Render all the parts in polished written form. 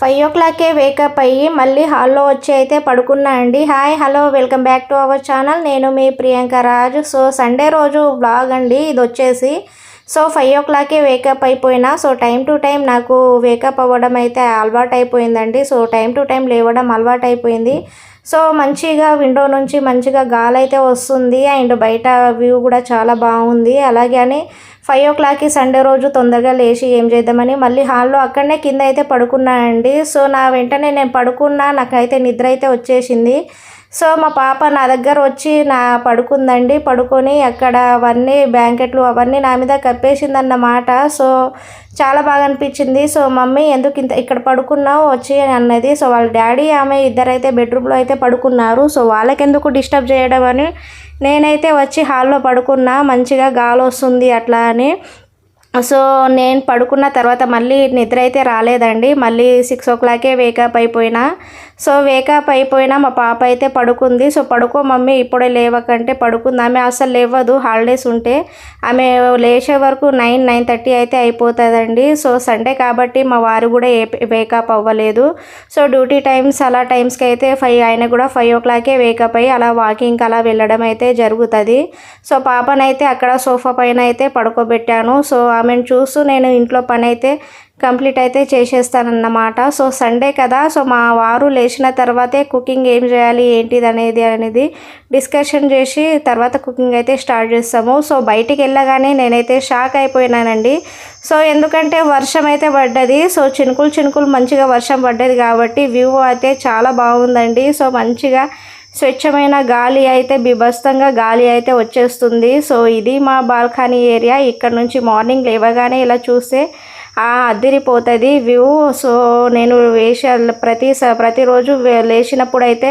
5 wake up అయ్యి మళ్ళీ హాల్లో వచ్చి అయితే పడుకున్నా అండి. Hi hello welcome back to our channel. నేను మీ ప్రియాంక రాజు. సో సండే రోజు బ్లాగ్ అండి ఇది వచ్చేసి. సో 5 వేకప్ అయిపోయినా. సో టైం టు టైం నాకు వేకప్ అవ్వడం అయితే అలవాటు అయిపోయిందండి. సో టైం టు టైం లేవడం అలవాటు అయిపోయింది. సో మంచిగా విండో నుంచి మంచిగా గాలి అయితే వస్తుంది అండ్ బయట వ్యూ కూడా చాలా బాగుంది. అలాగే అని 5 సండే రోజు తొందరగా లేచి ఏం చేద్దామని మళ్ళీ హాల్లో అక్కడనే కింద అయితే పడుకున్నానండి. సో నా వెంటనే నేను పడుకున్నా, నాకైతే నిద్ర అయితే వచ్చేసింది. సో మా పాప నా దగ్గర వచ్చి పడుకుందండి. పడుకొని అక్కడ అవన్నీ బ్లాంకెట్లు అవన్నీ నా మీద కప్పేసిందన్నమాట. సో చాలా బాగా అనిపించింది. సో మమ్మీ ఎందుకు ఇక్కడ పడుకున్నావు వచ్చి అని అన్నది. సో వాళ్ళ డాడీ ఆమె ఇద్దరైతే బెడ్రూమ్లో అయితే పడుకున్నారు. సో వాళ్ళకెందుకు డిస్టర్బ్ చేయడం అని నేనైతే వచ్చి హాల్లో పడుకున్నా. మంచిగా గాలి వస్తుంది అట్లా అని. సో నేను పడుకున్న తర్వాత మళ్ళీ నిద్ర అయితే రాలేదండి. మళ్ళీ 6 వేకప్ అయిపోయినా. సో వేకప్ అయిపోయినా మా పాప అయితే పడుకుంది. సో పడుకో మమ్మీ ఇప్పుడే లేవకంటే పడుకుంది. ఆమె అసలు లేవదు హాలిడేస్ ఉంటే. ఆమె లేచే వరకు 9-9:30 అయితే అయిపోతుందండి. సో సండే కాబట్టి మా వారు కూడా వేకప్ అవ్వలేదు. సో డ్యూటీ టైమ్స్ అలా టైమ్స్కి అయితే ఆయన కూడా 5 వేకప్ అయ్యి అలా వాకింగ్కి అలా వెళ్ళడం అయితే జరుగుతుంది. సో పాపనైతే అక్కడ సోఫా పైన అయితే పడుకోబెట్టాను. సో ఆమెను చూస్తూ నేను ఇంట్లో పని అయితే కంప్లీట్ అయితే చేసేస్తానన్నమాట. సో సండే కదా. సో మా వారు లేచిన తర్వాతే కుకింగ్ ఏం చేయాలి ఏంటిది అనేది డిస్కషన్ చేసి తర్వాత కుకింగ్ అయితే స్టార్ట్ చేస్తాము. సో బయటికి వెళ్ళగానే నేనైతే షాక్ అయిపోయినానండి. సో ఎందుకంటే వర్షం అయితే పడ్డది. సో చినుకులు మంచిగా వర్షం పడ్డది కాబట్టి వ్యూ అయితే చాలా బాగుందండి. సో మంచిగా స్వచ్ఛమైన గాలి అయితే బీభత్సంగా గాలి అయితే వచ్చేస్తుంది. సో ఇది మా బాల్కనీ ఏరియా. ఇక్కడ నుంచి మార్నింగ్ లేవగానే ఇలా చూస్తే అదిరిపోతుంది వ్యూ. సో నేను ప్రతిరోజు లేచినప్పుడు అయితే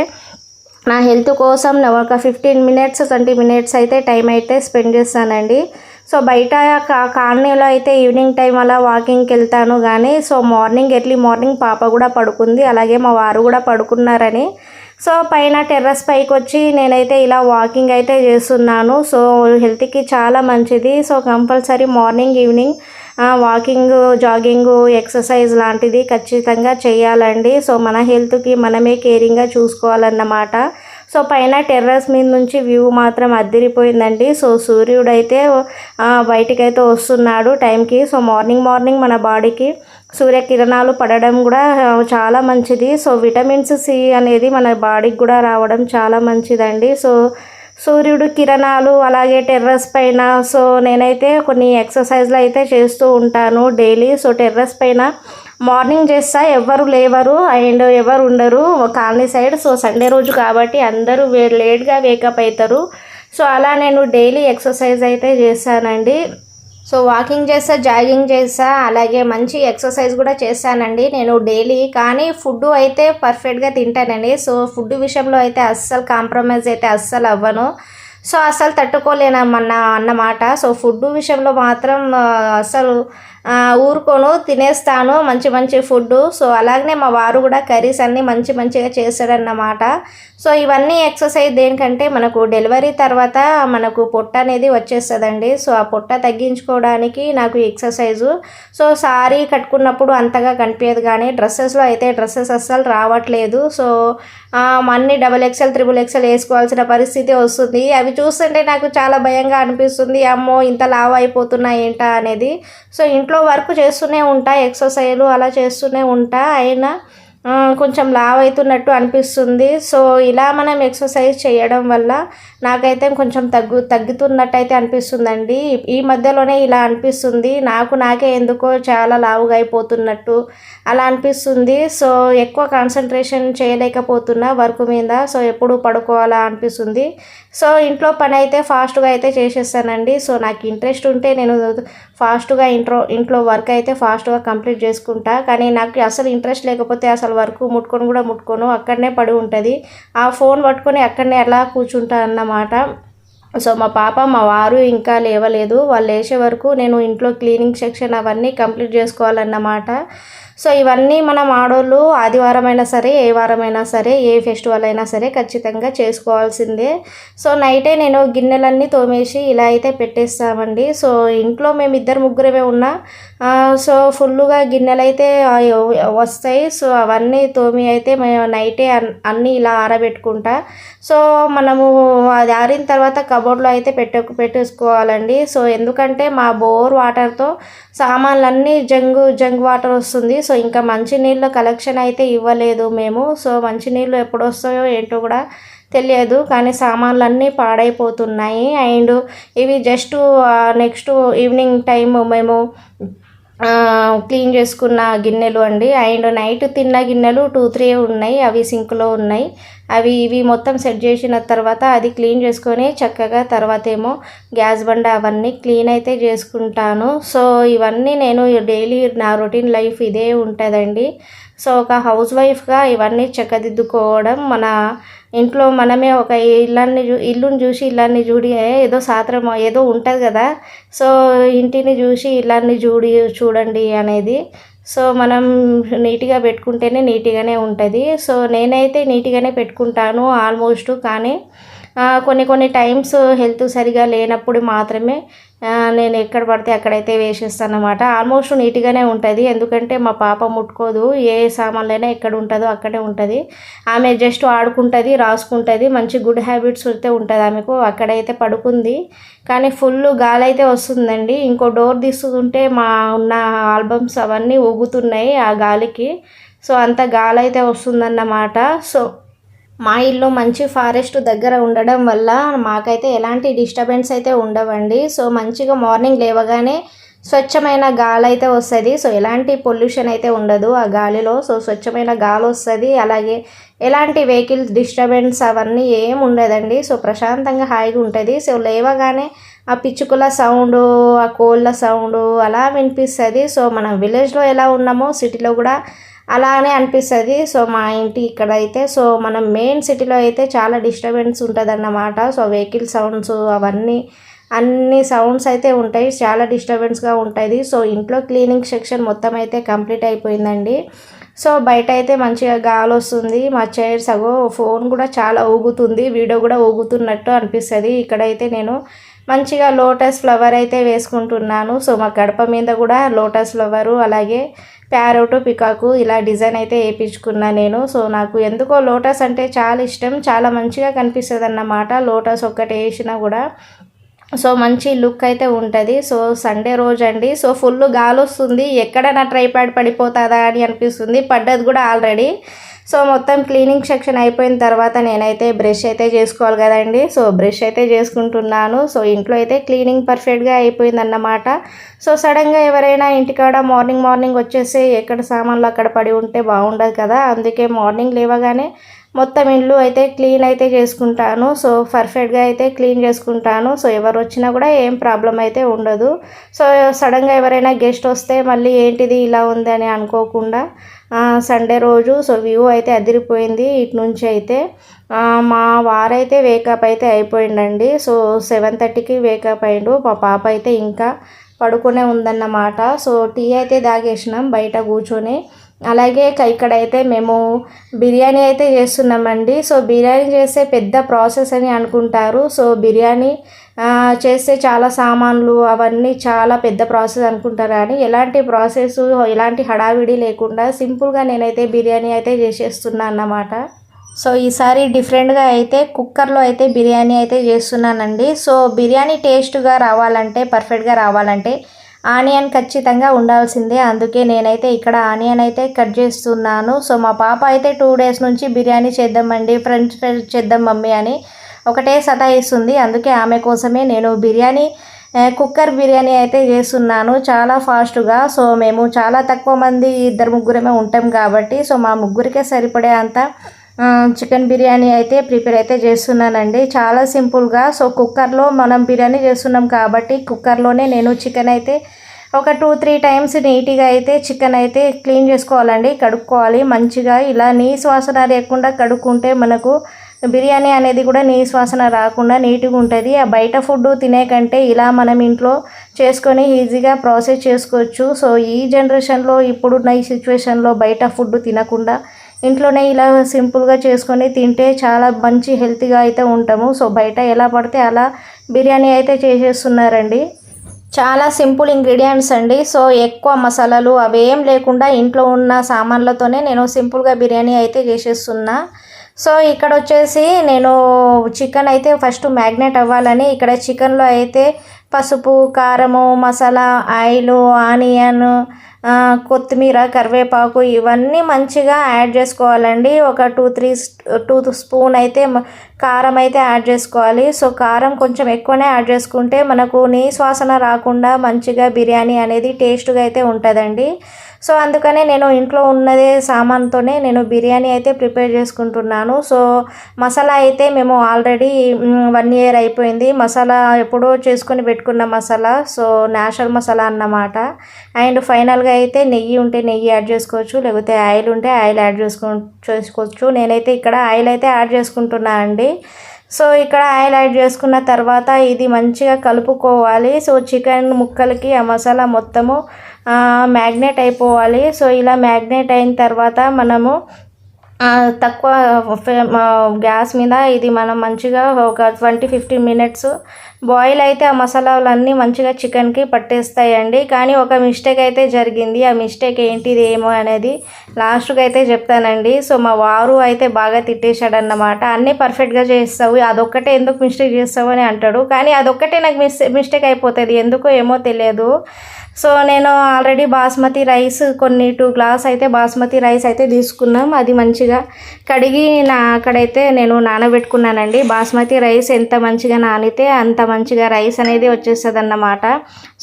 నా హెల్త్ కోసం ఒక 15-20 మినిట్స్ అయితే టైం అయితే స్పెండ్ చేస్తానండి. సో బయట కాలనీలో అయితే ఈవినింగ్ టైం అలా వాకింగ్కి వెళ్తాను కానీ సో ఎర్లీ మార్నింగ్ పాప కూడా పడుకుంది, అలాగే మా వారు కూడా పడుకున్నారని సో పైన టెర్రస్ పైకి వచ్చి నేనైతే ఇలా వాకింగ్ అయితే చేస్తున్నాను. సో హెల్త్కి చాలా మంచిది. So compulsory morning evening walking jogging exercise లాంటిది ఖచ్చితంగా చేయాలండి. సో మన హెల్త్కి మనమే కేరింగ్గా చూసుకోవాలన్నమాట. సో పైన టెర్రస్ మీద నుంచి వ్యూ మాత్రం అదిరిపోయిందండి. సో సూర్యుడు అయితే బయటికైతే వస్తున్నాడు టైంకి. సో మార్నింగ్ మన బాడీకి సూర్యకిరణాలు పడడం కూడా చాలా మంచిది. సో విటమిన్స్ సి అనేది మన బాడీకి కూడా రావడం చాలా మంచిదండి. సో సూర్యుడు కిరణాలు అలాగే టెర్రస్ పైన సో నేనైతే కొన్ని ఎక్సర్సైజ్లు అయితే చేస్తూ ఉంటాను డైలీ. సో టెర్రస్ పైన మార్నింగ్ చేస్తా, ఎవరు లేవరు అండ్ ఎవరు ఉండరు కాలనీ సైడ్. సో సండే రోజు కాబట్టి అందరూ లేట్గా వేకప్ అవుతారు. సో అలా నేను డైలీ ఎక్సర్సైజ్ అయితే చేస్తానండి. సో వాకింగ్ చేస్తా, జాగింగ్ చేస్తా, అలాగే మంచి ఎక్సర్సైజ్ కూడా చేస్తానండి నేను డైలీ. కానీ ఫుడ్ అయితే పర్ఫెక్ట్గా తింటానండి. సో ఫుడ్ విషయంలో అయితే అస్సలు కాంప్రమైజ్ అయితే అస్సలు అవ్వను. సో అస్సలు అన్నమాట. సో ఫుడ్ విషయంలో మాత్రం అస్సలు ఊరుకోను, తినేస్తాను మంచి ఫుడ్. సో అలాగనే మా వారు కూడా కర్రీస్ అన్నీ మంచిగా చేస్తాడన్నమాట. సో ఇవన్నీ ఎక్సర్సైజ్ దేనికంటే మనకు డెలివరీ తర్వాత మనకు పొట్ట అనేది వచ్చేస్తుందండి. సో ఆ పొట్ట తగ్గించుకోవడానికి నాకు ఎక్సర్సైజు. సో సారీ కట్టుకున్నప్పుడు అంతగా కనిపించదు కానీ డ్రెస్సెస్ అస్సలు రావట్లేదు. సో అన్ని XXL, XXL వేసుకోవాల్సిన పరిస్థితి వస్తుంది. అవి చూస్తుంటే నాకు చాలా భయంగా అనిపిస్తుంది. అమ్మో ఇంత లావు అయిపోతున్నా ఏంటా అనేది. సో ఇంట్లో వర్క్ చేస్తూనే ఉంటా, ఎక్సర్సైజ్లు అలా చేస్తూనే ఉంటా, అయినా కొంచెం లావ్ అవుతున్నట్టు అనిపిస్తుంది. సో ఇలా మనం ఎక్సర్సైజ్ చేయడం వల్ల నాకైతే కొంచెం తగ్గుతున్నట్టు అయితే అనిపిస్తుందండి. ఈ మధ్యలోనే ఇలా అనిపిస్తుంది. నాకే ఎందుకో చాలా లావుగా అయిపోతున్నట్టు అలా అనిపిస్తుంది. సో ఎక్కువ కాన్సన్ట్రేషన్ చేయలేకపోతున్నా వర్క్ మీద. సో ఎప్పుడు పడుకోవాలా అనిపిస్తుంది. సో ఇంట్లో పని అయితే ఫాస్ట్గా అయితే చేసేస్తానండి. సో నాకు ఇంట్రెస్ట్ ఉంటే నేను ఫాస్ట్గా ఇంట్లో వర్క్ అయితే ఫాస్ట్గా కంప్లీట్ చేసుకుంటా. కానీ నాకు అసలు ఇంట్రెస్ట్ లేకపోతే అసలు వర్క్ ముట్టుకోను, అక్కడనే పడి ఉంటుంది. ఆ ఫోన్ పట్టుకొని అక్కడనే అలా కూర్చుంటా అన్నమాట. సో మా వారు ఇంకా లేవలేదు. వాళ్ళు లేచే వరకు నేను ఇంట్లో క్లీనింగ్ సెక్షన్ అవన్నీ కంప్లీట్ చేసుకోవాలన్నమాట. సో ఇవన్నీ మనం ఆడోళ్ళు ఆదివారం అయినా సరే, ఏ వారమైనా సరే, ఏ ఫెస్టివల్ అయినా సరే ఖచ్చితంగా చేసుకోవాల్సిందే. సో నైటే నేను గిన్నెలన్నీ తోమేసి ఇలా అయితే పెట్టేస్తామండి. సో ఇంట్లో మేము ఇద్దరు ముగ్గురమే ఉన్నా సో ఫుల్లుగా గిన్నెలు అయితే వస్తాయి. సో అవన్నీ తోమి అయితే మేము నైటే అన్నీ ఇలా ఆరబెట్టుకుంటా. సో మనము అది ఆరిన తర్వాత కబోర్డ్లో అయితే పెట్టేసుకోవాలండి. సో ఎందుకంటే మా బోర్ వాటర్తో సామాన్లన్నీ జంగు వాటర్ వస్తుంది. సో ఇంకా మంచినీళ్ళ కలెక్షన్ అయితే ఇవ్వలేదు మేము. సో మంచినీళ్ళు ఎప్పుడు వస్తాయో ఏంటో కూడా తెలియదు, కానీ సామాన్లన్నీ పాడైపోతున్నాయి. అండ్ ఇవి జస్ట్ నెక్స్ట్ ఈవినింగ్ టైం మేము క్లీన్ చేసుకున్న గిన్నెలు అండి. అండ్ నైట్ తిన్న గిన్నెలు 2-3 ఉన్నాయి, అవి సింక్లో ఉన్నాయి. ఇవి మొత్తం సెట్ చేసిన తర్వాత అది క్లీన్ చేసుకొని చక్కగా తర్వాత ఏమో గ్యాస్ బండ అవన్నీ క్లీన్ అయితే చేసుకుంటాను. సో ఇవన్నీ నేను డైలీ నా రొటీన్ లైఫ్ ఇదే ఉంటుందండి. సో ఒక హౌస్ వైఫ్గా ఇవన్నీ చక్కదిద్దుకోవడం, మన ఇంట్లో మనమే ఒక ఇల్లుని చూసి ఇల్లాన్ని చూడి ఏదో సాత్రం ఏదో ఉంటుంది కదా. సో ఇంటిని చూసి ఇల్లాన్ని చూడండి అనేది. సో మనం నీట్గా పెట్టుకుంటేనే నీట్గానే ఉంటుంది. సో నేనైతే నీట్గానే పెట్టుకుంటాను ఆల్మోస్ట్. కానీ కొన్ని టైమ్స్ హెల్త్ సరిగా లేనప్పుడు మాత్రమే నేను ఎక్కడ పడితే అక్కడైతే వేసేస్తాను అన్నమాట. ఆల్మోస్ట్ నీట్గానే ఉంటుంది, ఎందుకంటే మా పాప ముట్టుకోదు. ఏ సామాన్లైనా ఎక్కడ ఉంటుందో అక్కడే ఉంటుంది. ఆమె జస్ట్ ఆడుకుంటుంది, రాసుకుంటుంది, మంచి గుడ్ హ్యాబిట్స్ అయితే ఉంటుంది ఆమెకు. అక్కడైతే పడుకుంది, కానీ ఫుల్ గాలి అయితే వస్తుందండి. ఇంకో డోర్ తీసుకుంటే మా ఉన్న ఆల్బమ్స్ అవన్నీ ఊగుతున్నాయి ఆ గాలికి. సో అంత గాలి అయితే వస్తుందన్నమాట. సో మా ఇల్లు మంచి ఫారెస్ట్ దగ్గర ఉండడం వల్ల మాకైతే ఎలాంటి డిస్టర్బెన్స్ అయితే ఉండవండి. సో మంచిగా మార్నింగ్ లేవగానే స్వచ్ఛమైన గాలి అయితే వస్తుంది. సో ఎలాంటి పొల్యూషన్ అయితే ఉండదు ఆ గాలిలో. సో స్వచ్ఛమైన గాలి వస్తుంది. అలాగే ఎలాంటి వెహికల్స్ డిస్టర్బెన్స్ అవన్నీ ఏం ఉండదండి. సో ప్రశాంతంగా హాయిగా ఉంటుంది. సో లేవగానే ఆ పిచ్చుకల సౌండు, ఆ కోళ్ళ సౌండు అలా వినిపిస్తుంది. సో మనం విలేజ్లో ఎలా ఉన్నామో సిటీలో కూడా అలానే అనిపిస్తుంది. సో మా ఇంటి ఇక్కడ అయితే సో మనం మెయిన్ సిటీలో అయితే చాలా డిస్టర్బెన్స్ ఉంటుంది అన్నమాట. సో వెహికల్ సౌండ్స్ అన్ని సౌండ్స్ అయితే ఉంటాయి, చాలా డిస్టర్బెన్స్గా ఉంటుంది. సో ఇంట్లో క్లీనింగ్ సెక్షన్ మొత్తం అయితే కంప్లీట్ అయిపోయిందండి. సో బయట అయితే మంచిగా గాలి వస్తుంది. మా చైర్స్ ఫోన్ కూడా చాలా ఊగుతుంది, వీడియో కూడా ఊగుతున్నట్టు అనిపిస్తుంది. ఇక్కడైతే నేను మంచిగా లోటస్ ఫ్లవర్ అయితే వేసుకుంటున్నాను. సో మా గడప మీద కూడా లోటస్ ఫ్లవరు, అలాగే ప్యారోటు, పికాకు ఇలా డిజైన్ అయితే వేయించుకున్నా నేను. సో నాకు ఎందుకో లోటస్ అంటే చాలా ఇష్టం, చాలా మంచిగా కనిపిస్తుంది అన్నమాట లోటస్ ఒక్కటి వేసినా కూడా. సో మంచి లుక్ అయితే ఉంటుంది. సో సండే రోజు అండి. సో ఫుల్ గాలి వస్తుంది, ఎక్కడ నా ట్రైపాడ్ పడిపోతుందా అని అనిపిస్తుంది, పడ్డది కూడా ఆల్రెడీ. సో మొత్తం క్లీనింగ్ సెక్షన్ అయిపోయిన తర్వాత నేనైతే బ్రష్ అయితే చేసుకోవాలి కదండి. సో బ్రష్ అయితే చేసుకుంటున్నాను. సో ఇంట్లో అయితే క్లీనింగ్ పర్ఫెక్ట్గా అయిపోయిందన్నమాట. సో సడన్గా ఎవరైనా ఇంటికాడ మార్నింగ్ వచ్చేసి ఎక్కడ సామాన్లు అక్కడ పడి ఉంటే బాగుండదు కదా. అందుకే మార్నింగ్ లేవగానే మొత్తం ఇల్లు అయితే క్లీన్ అయితే చేసుకుంటాను. సో పర్ఫెక్ట్గా అయితే క్లీన్ చేసుకుంటాను. సో ఎవరు వచ్చినా కూడా ఏం ప్రాబ్లం అయితే ఉండదు. సో సడన్గా ఎవరైనా గెస్ట్ వస్తే మళ్ళీ ఏంటిది ఇలా ఉంది అని అనుకోకుండా సండే రోజు సో వ్యూ అయితే అదిరిపోయింది. ఇటు నుంచి అయితే మా వారైతే వేకప్ అయితే అయిపోయిందండి. సో 7:30కి వేకప్ అయిండు. మా పాప అయితే ఇంకా పడుకునే ఉందన్నమాట. సో టీ అయితే తాగేసినాం బయట కూర్చొని. అలాగే ఇక్కడైతే మేము బిర్యానీ అయితే చేస్తున్నామండి. సో బిర్యానీ చేస్తే పెద్ద ప్రాసెస్ అని అనుకుంటారు. సో బిర్యానీ చేస్తే చాలా సామాన్లు అవన్నీ చాలా పెద్ద ప్రాసెస్ అనుకుంటారు, కానీ ఎలాంటి ప్రాసెస్ ఎలాంటి హడావిడి లేకుండా సింపుల్గా నేనైతే బిర్యానీ అయితే చేసేస్తున్నాను అన్నమాట. సో ఈసారి డిఫరెంట్గా అయితే కుక్కర్లో అయితే బిర్యానీ అయితే చేస్తున్నానండి. సో బిర్యానీ టేస్ట్గా రావాలంటే, పర్ఫెక్ట్గా రావాలంటే ఆనియన్ ఖచ్చితంగా ఉండాల్సిందే. అందుకే నేనైతే ఇక్కడ ఆనియన్ అయితే కట్ చేస్తున్నాను. సో మా పాప అయితే 2 days నుంచి బిర్యానీ చేద్దామండి, ఫ్రెంచ్ ఫ్రైస్ చేద్దాం మమ్మీ అని ఒకటే సతాయిస్తుంది. అందుకే ఆమె కోసమే నేను కుక్కర్ బిర్యానీ అయితే చేస్తున్నాను చాలా ఫాస్ట్గా. సో మేము చాలా తక్కువ మంది, 2-3 ఉంటాం కాబట్టి సో మా ముగ్గురికే సరిపడే అంత చికెన్ బిర్యానీ అయితే ప్రిపేర్ అయితే చేస్తున్నానండి, చాలా సింపుల్గా. సో కుక్కర్లో మనం బిర్యానీ చేస్తున్నాం కాబట్టి కుక్కర్లోనే నేను చికెన్ అయితే ఒక 2-3 times నీట్గా అయితే చికెన్ అయితే క్లీన్ చేసుకోవాలండి, కడుక్కోవాలి మంచిగా. ఇలా నీసు వాసన లేకుండా కడుక్కుంటే మనకు బిర్యానీ అనేది కూడా నీసు వాసన రాకుండా నీట్గా ఉంటుంది. ఆ బయట ఫుడ్ తినే కంటే ఇలా మనం ఇంట్లో చేసుకొని ఈజీగా ప్రాసెస్ చేసుకోవచ్చు. సో ఈ జనరేషన్లో ఇప్పుడున్న ఈ సిచ్యువేషన్లో బయట ఫుడ్ తినకుండా ఇంట్లోనే ఇలా సింపుల్గా చేసుకొని తింటే చాలా మంచి హెల్తీగా అయితే ఉంటాము. సో బయట ఎలా పడితే అలా బిర్యానీ అయితే చేసేస్తున్నారండి. చాలా సింపుల్ ఇంగ్రీడియంట్స్ అండి. సో ఎక్కువ మసాలాలు అవేం లేకుండా ఇంట్లో ఉన్న సామాన్లతోనే నేను సింపుల్గా బిర్యానీ అయితే చేసేస్తున్నా. సో ఇక్కడ వచ్చేసి నేను చికెన్ అయితే ఫస్ట్ మ్యాగ్నేట్ అవ్వాలని ఇక్కడ చికెన్లో అయితే పసుపు, కారము, మసాలా, ఆయిల్, ఆనియన్, కొత్తిమీర, కరివేపాకు ఇవన్నీ మంచిగా యాడ్ చేసుకోవాలండి. ఒక 2 స్పూన్ అయితే కారం అయితే యాడ్ చేసుకోవాలి. సో కారం కొంచెం ఎక్కువనే యాడ్ చేసుకుంటే మనకు నీసు వాసన రాకుండా మంచిగా బిర్యానీ అనేది టేస్ట్గా అయితే ఉంటుందండి. సో అందుకనే నేను ఇంట్లో ఉన్నదే సామాన్తోనే నేను బిర్యానీ అయితే ప్రిపేర్ చేసుకుంటున్నాను. సో మసాలా అయితే మేము ఆల్రెడీ 1 year అయిపోయింది. మసాలా ఎప్పుడో చేసుకొని పెట్టుకున్న మసాలా. సో నేచురల్ మసాలా అన్నమాట. అండ్ ఫైనల్గా అయితే నెయ్యి ఉంటే నెయ్యి యాడ్ చేసుకోవచ్చు, లేకపోతే ఆయిల్ ఉంటే ఆయిల్ యాడ్ చేసుకోవచ్చు. నేనైతే ఇక్కడ ఆయిల్ అయితే యాడ్ చేసుకుంటున్నా అండి. సో ఇక్కడ ఆయిల్ యాడ్ చేసుకున్న తర్వాత ఇది మంచిగా కలుపుకోవాలి. సో చికెన్ ముక్కలకి ఆ మసాలా మొత్తము మ్యాగ్నేట్ అయిపోవాలి. సో ఇలా మ్యాగ్నేట్ అయిన తర్వాత మనము తక్కువ గ్యాస్ మీద ఇది మనం మంచిగా ఒక 20-15 minutes బాయిల్ అయితే ఆ మసాలాలన్నీ మంచిగా చికెన్కి పట్టేస్తాయండి. కానీ ఒక మిస్టేక్ అయితే జరిగింది. ఆ మిస్టేక్ ఏంటిది ఏమో అనేది లాస్ట్కి అయితే చెప్తానండి. సో మా వారు అయితే బాగా తిట్టేశాడన్నమాట. అన్నీ పర్ఫెక్ట్గా చేస్తావు, అదొక్కటే ఎందుకు మిస్టేక్ చేస్తావు అని అంటాడు. కానీ అదొక్కటే నాకు మిస్టేక్ అయిపోతుంది, ఎందుకో ఏమో తెలియదు. సో నేను ఆల్రెడీ బాస్మతి రైస్ 2 గ్లాస్ అయితే బాస్మతి రైస్ అయితే తీసుకున్నాం. అది మంచిగా కడిగి అక్కడైతే నేను నానబెట్టుకున్నానండి. బాస్మతి రైస్ ఎంత మంచిగా నానితే అంత మంచిగా రైస్ అనేది వచ్చేస్తుంది అన్నమాట.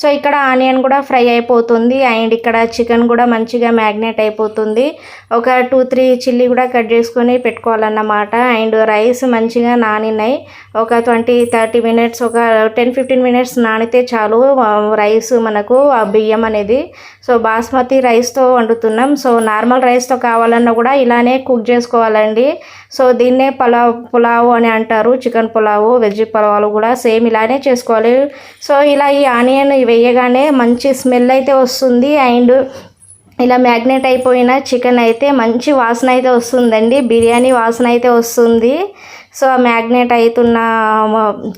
సో ఇక్కడ ఆనియన్ కూడా ఫ్రై అయిపోతుంది అండ్ ఇక్కడ చికెన్ కూడా మంచిగా మ్యాగ్నేట్ అయిపోతుంది. ఒక 2-3 చిల్లీ కూడా కట్ చేసుకొని పెట్టుకోవాలన్నమాట. అండ్ రైస్ మంచిగా నానినాయి. ఒక 20-30 minutes, ఒక 10-15 minutes నానితే చాలు రైస్ మనకు బియ్యం అనేది. సో బాస్మతి రైస్తో వండుతున్నాం. సో నార్మల్ రైస్తో కావాలన్నా కూడా ఇలానే కుక్ చేసుకోవాలండి. సో దీన్నే పులావ్ అని అంటారు. చికెన్ పులావు, వెజ్ పులావు కూడా సేమ్ ఇలానే చేసుకోవాలి. సో ఇలా ఈ ఆనియన్ వేయగానే మంచి స్మెల్ అయితే వస్తుంది. అండ్ ఇలా మ్యాగ్నేట్ అయిపోయిన చికెన్ అయితే మంచి వాసన అయితే వస్తుందండి, బిర్యానీ వాసన అయితే వస్తుంది. సో మ్యాగ్నేట్ అవుతున్న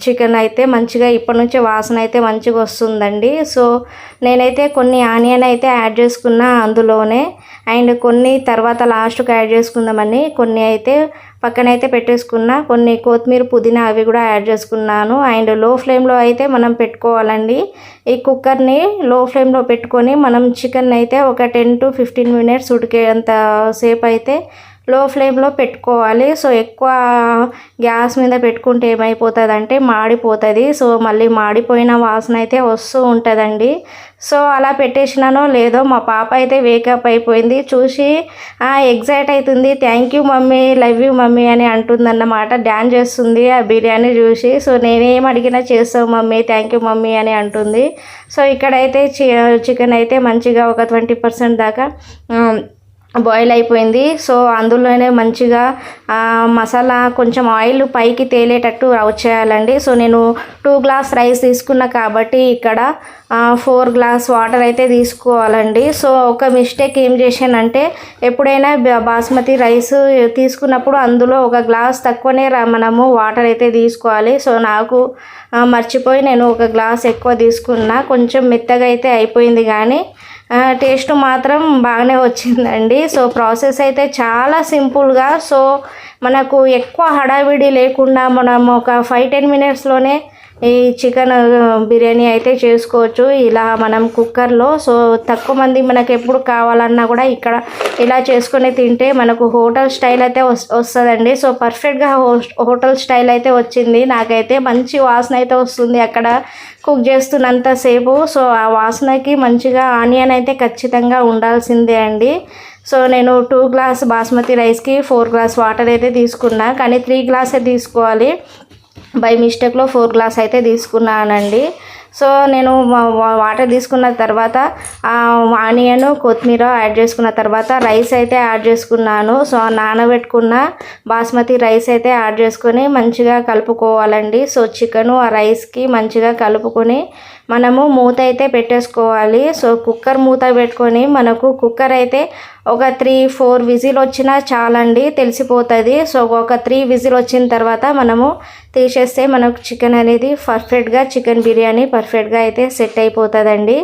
చికెన్ అయితే మంచిగా ఇప్పటి నుంచి వాసన అయితే మంచిగా వస్తుందండి. సో నేనైతే కొన్ని ఆనియన్ అయితే యాడ్ చేసుకున్నా అందులోనే. అండ్ కొన్ని తర్వాత లాస్ట్కి యాడ్ చేసుకుందామని కొన్ని అయితే పక్కనైతే పెట్టేసుకున్నా. కొన్ని కొత్తిమీర, పుదీనా అవి కూడా యాడ్ చేసుకున్నాను. అండ్ లో ఫ్లేమ్లో అయితే మనం పెట్టుకోవాలండి. ఈ కుక్కర్ని లో ఫ్లేమ్లో పెట్టుకొని మనం చికెన్ అయితే ఒక 10-15 minutes ఉడికేంత సేపు అయితే లో ఫ్లేమ్లో పెట్టుకోవాలి. సో ఎక్కువ గ్యాస్ మీద పెట్టుకుంటే ఏమైపోతుంది అంటే మాడిపోతుంది. సో మళ్ళీ మాడిపోయిన వాసన అయితే వస్తూ ఉంటుందండి. సో అలా పెట్టేసినానో లేదో మా పాప అయితే వేకప్ అయిపోయింది. చూసి ఎగ్జైట్ అవుతుంది. Thank you mummy, love you mummy అని అంటుందన్నమాట. డ్యాన్స్ చేస్తుంది ఆ బిర్యానీ చూసి. సో నేనేం అడిగినా చేస్తావు మమ్మీ, థ్యాంక్ యూ మమ్మీ అని అంటుంది. సో ఇక్కడైతే చికెన్ అయితే మంచిగా ఒక 20% దాకా బాయిల్ అయిపోయింది. సో అందులోనే మంచిగా మసాలా కొంచెం ఆయిల్ పైకి తేలేటట్టు వచ్చేయాలండి. సో నేను 2 గ్లాస్ రైస్ తీసుకున్నా కాబట్టి ఇక్కడ 4 గ్లాస్ వాటర్ అయితే తీసుకోవాలండి. సో ఒక మిస్టేక్ ఏం చేశానంటే ఎప్పుడైనా బాస్మతి రైస్ తీసుకున్నప్పుడు అందులో 1 గ్లాస్ తక్కువనే మనము వాటర్ అయితే తీసుకోవాలి. సో నాకు మర్చిపోయి నేను 1 గ్లాస్ ఎక్కువ తీసుకున్నా. కొంచెం మెత్తగా అయితే అయిపోయింది కానీ టేస్ట్ మాత్రం బాగానే వచ్చిందండి. సో ప్రాసెస్ అయితే చాలా సింపుల్గా, సో మనకు ఎక్కువ హడావిడి లేకుండా మనం ఒక 5-10 minutesలోనే ఈ చికెన్ బిర్యానీ అయితే చేసుకోవచ్చు ఇలా మనం కుక్కర్లో. సో తక్కువ మంది మనకు ఎప్పుడు కావాలన్నా కూడా ఇక్కడ ఇలా చేసుకొని తింటే మనకు హోటల్ స్టైల్ అయితే వస్తుందండి. సో పర్ఫెక్ట్గా హోటల్ స్టైల్ అయితే వచ్చింది. నాకైతే మంచి వాసన అయితే వస్తుంది అక్కడ కుక్ చేస్తున్నంతసేపు. సో ఆ వాసనకి మంచిగా ఆనియన్ అయితే ఖచ్చితంగా ఉండాల్సిందే అండి. సో నేను 2 గ్లాస్ బాస్మతి రైస్కి 4 గ్లాస్ వాటర్ అయితే తీసుకున్నా, కానీ 3 గ్లాసే తీసుకోవాలి. బై మిస్టేక్లో 4 గ్లాస్ అయితే తీసుకున్నానండి. సో నేను వాటర్ తీసుకున్న తర్వాత ఆనియన్ కొత్తిమీర యాడ్ చేసుకున్న తర్వాత రైస్ అయితే యాడ్ చేసుకున్నాను. సో నానబెట్టుకున్న బాస్మతి రైస్ అయితే యాడ్ చేసుకొని మంచిగా కలుపుకోవాలండి. సో చికెను ఆ రైస్కి మంచిగా కలుపుకొని మనము మూత అయితే పెట్టేసుకోవాలి. సో కుక్కర్ మూత పెట్టుకొని మనకు కుక్కర్ అయితే ఒక 3-4 విజిల్ వచ్చినా చాలండి, తెలిసిపోతుంది. సో ఒక 3 విజిల్ వచ్చిన తర్వాత మనము తీసేస్తే మనకు చికెన్ అనేది పర్ఫెక్ట్గా చికెన్ బిర్యానీ పర్ఫెక్ట్గా అయితే సెట్ అయిపోతుందండి.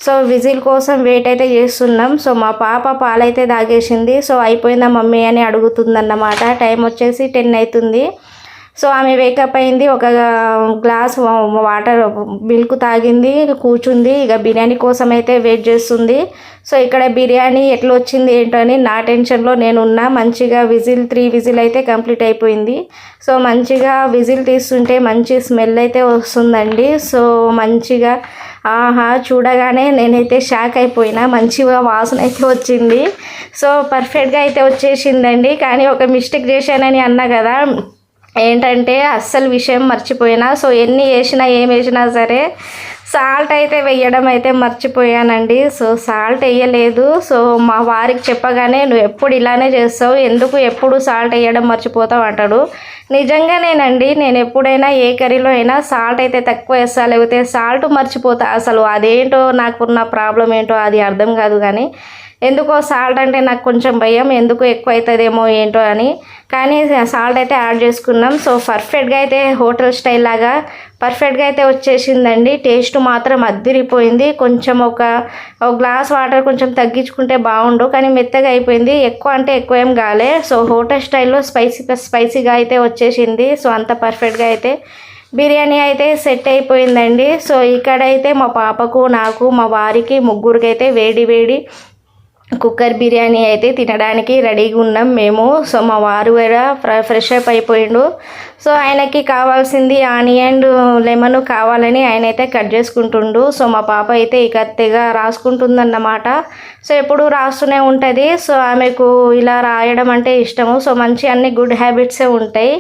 సో విజిల్ కోసం వెయిట్ అయితే చేస్తున్నాం. సో మా పాప పాలైతే తాగేసింది. సో అయిపోయిందా మమ్మీ అని అడుగుతుందన్నమాట. టైం వచ్చేసి 10 అవుతుంది. సో ఆమె వేకప్ అయింది, ఒక గ్లాస్ వాటర్ మిల్క్ తాగింది, కూర్చుంది. ఇక బిర్యానీ కోసం అయితే వెయిట్ చేస్తుంది. సో ఇక్కడ బిర్యానీ ఎట్లా వచ్చింది ఏంటో అని నా టెన్షన్లో నేనున్నా. మంచిగా 3 విజిల్ అయితే కంప్లీట్ అయిపోయింది. సో మంచిగా విజిల్ తీస్తుంటే మంచి స్మెల్ అయితే వస్తుందండి. సో మంచిగా చూడగానే నేనైతే షాక్ అయిపోయినా. మంచిగా వాసన అయితే వచ్చింది. సో పర్ఫెక్ట్గా అయితే వచ్చేసిందండి. కానీ ఒక మిస్టేక్ చేశానని అన్నా కదా, ఏంటంటే అస్సలు విషయం మర్చిపోయినా. సో ఎన్ని వేసినా ఏం వేసినా సరే సాల్ట్ అయితే వేయడం అయితే మర్చిపోయానండి. సో సాల్ట్ వేయలేదు. సో మా వారికి చెప్పగానే నువ్వు ఎప్పుడు ఇలానే చేస్తావు, ఎందుకు ఎప్పుడు సాల్ట్ వేయడం మర్చిపోతావు అంటాడు. నిజంగానేనండి, నేను ఎప్పుడైనా ఏ కర్రీలో అయినా సాల్ట్ అయితే తక్కువ వేస్తా, లేకపోతే సాల్ట్ మర్చిపోతా. అసలు అదేంటో నాకున్న ప్రాబ్లం ఏంటో అది అర్థం కాదు. కానీ ఎందుకో సాల్ట్ అంటే నాకు కొంచెం భయం, ఎందుకు ఎక్కువ అవుతుందేమో ఏంటో అని. కానీ సాల్ట్ అయితే యాడ్ చేసుకున్నాం. సో పర్ఫెక్ట్గా అయితే హోటల్ స్టైల్ లాగా పర్ఫెక్ట్గా అయితే వచ్చేసిందండి. టేస్ట్ మాత్రం అద్దిరిపోయింది. కొంచెం ఒక గ్లాస్ వాటర్ కొంచెం తగ్గించుకుంటే బాగుండు, కానీ మెత్తగా అయిపోయింది. ఎక్కువ అంటే ఎక్కువ ఏం కాలే. సో హోటల్ స్టైల్లో స్పైసీగా అయితే వచ్చేసింది. సో అంత పర్ఫెక్ట్గా అయితే బిర్యానీ అయితే సెట్ అయిపోయిందండి. సో ఇక్కడైతే మా పాపకు, నాకు, మా వారికి ముగ్గురికి అయితే వేడి కుక్కర్ బిర్యానీ అయితే తినడానికి రెడీగా ఉన్నాం మేము. సో మా వారు కూడా ఫ్రెష్ అప్ అయిపోయిండు. సో ఆయనకి కావాల్సింది ఆనియన్ లెమన్ కావాలని ఆయన అయితే కట్ చేసుకుంటుండు. సో మా పాప అయితే ఇక తెగ రాసుకుంటుందన్నమాట. సో ఎప్పుడు రాస్తూనే ఉంటుంది. సో ఆమెకు ఇలా రాయడం అంటే ఇష్టము. సో మంచి అన్ని గుడ్ హ్యాబిట్సే ఉంటాయి.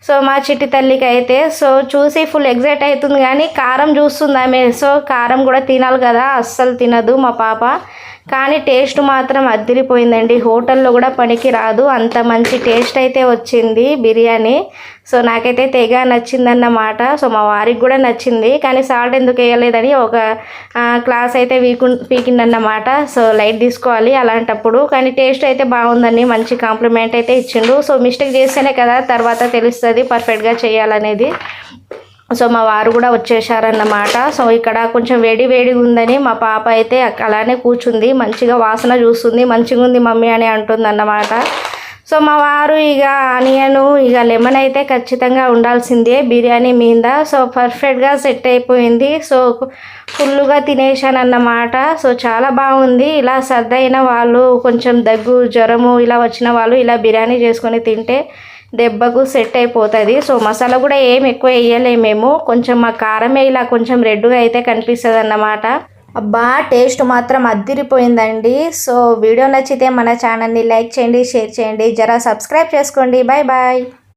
సో మా చిట్టి తల్లికి అయితే సో చూసి ఫుల్ ఎగ్జైట్ అవుతుంది. కానీ కారం చూస్తుంది ఆమె. సో కారం కూడా తినాలి కదా, అస్సలు తినదు మా పాప. కానీ టేస్ట్ మాత్రం అద్దిరిపోయిందండి. హోటల్లో కూడా పనికి రాదు, అంత మంచి టేస్ట్ అయితే వచ్చింది బిర్యానీ. సో నాకైతే తెగ నచ్చిందన్నమాట. సో మా వారికి కూడా నచ్చింది. కానీ సాల్ట్ ఎందుకు వేయలేదని ఒక క్లాస్ అయితే పీకిందన్నమాట. సో లైట్ తీసుకోవాలి అలాంటప్పుడు. కానీ టేస్ట్ అయితే బాగుందని మంచి కాంప్లిమెంట్ అయితే ఇచ్చిండు. సో మిస్టేక్ చేస్తేనే కదా తర్వాత తెలుస్తుంది పర్ఫెక్ట్గా చేయాలనేది. సో మా వారు కూడా వచ్చేసారన్నమాట. సో ఇక్కడ కొంచెం వేడిగా ఉందని మా పాప అయితే అలానే కూర్చుంది. మంచిగా వాసన చూస్తుంది, మంచిగా ఉంది మమ్మీ అని అంటుంది అన్నమాట. సో మా వారు ఇక ఆనియను ఇక లెమన్ అయితే ఖచ్చితంగా ఉండాల్సిందే బిర్యానీ మీద. సో పర్ఫెక్ట్గా సెట్ అయిపోయింది. సో ఫుల్గా తినేసాను అన్నమాట. సో చాలా బాగుంది. ఇలా సర్దైన వాళ్ళు, కొంచెం దగ్గు జ్వరము ఇలా వచ్చిన వాళ్ళు ఇలా బిర్యానీ చేసుకొని తింటే దెబ్బకు సెట్ అయిపోతుంది. సో మసాలా కూడా ఏం ఎక్కువ వేయలేము మేము. కొంచెం మా కారమే ఇలా కొంచెం రెడ్గా అయితే కనిపిస్తుంది అన్నమాట. అబ్బా టేస్ట్ మాత్రం అద్దిరిపోయిందండి. సో వీడియో నచ్చితే మన ఛానల్ని లైక్ చేయండి, షేర్ చేయండి, జరా సబ్స్క్రైబ్ చేసుకోండి. Bye bye.